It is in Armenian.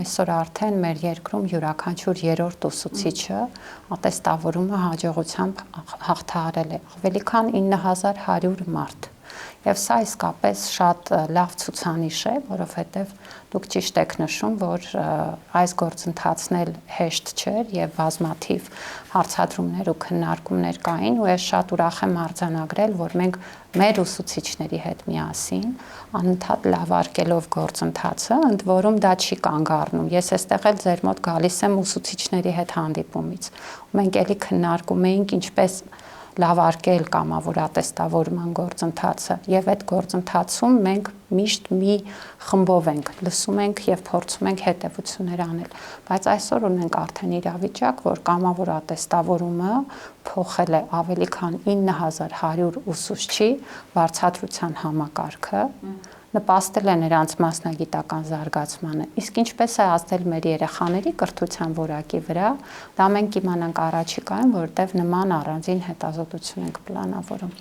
այսօր արդեն մեր երկրում յուրաքանչյուր երրորդ ուսուցիչը ատեստավորումը հաջողությամբ հաղթահարել է, ավելի քան 9100 մարդ։ Եվ սա իսկապես շատ լավ ցուցանիշ է, որովհետև դուք ճիշտ եք նշում, որ այս գործընթացն էլ հեշտ չէր եւ բազմաթիվ հարցադրումներ ու քննարկումներ կային, ու ես շատ ուրախ եմ արձանագրել, որ մենք մեր ուսուցիչների հետ միասին անընդհատ լավարկելով գործընթացը, ընդ որում դա չի կանգ առնում։ Ես այստեղ էլ ձեր մոտ գալիս եմ ուսուցիչների հետ հանդիպումից։ Մենք էլի քննարկում էինք ինչպես լավարկել կամավոր ատեստավորման գործընթացը, եւ այդ գործընթացում մենք միշտ մի խմբով ենք լսում ենք եւ փորձում ենք հետեւություններ անել, բայց այսօր ունենք արդեն իրավիճակ, որ կամավոր ատեստավորումը փոխել է ավելի քան 9100 ուսուցչի վարձատրության համակարգը, նպաստել է նրանց մասնագիտական զարգացմանը, իսկ ինչպես է ազդել մեր երեխաների կրթության որակի վրա, դա մենք կիմանանք առաջիկայում, որտեղ նման առանձին հետազոտություն ենք պլանավորում։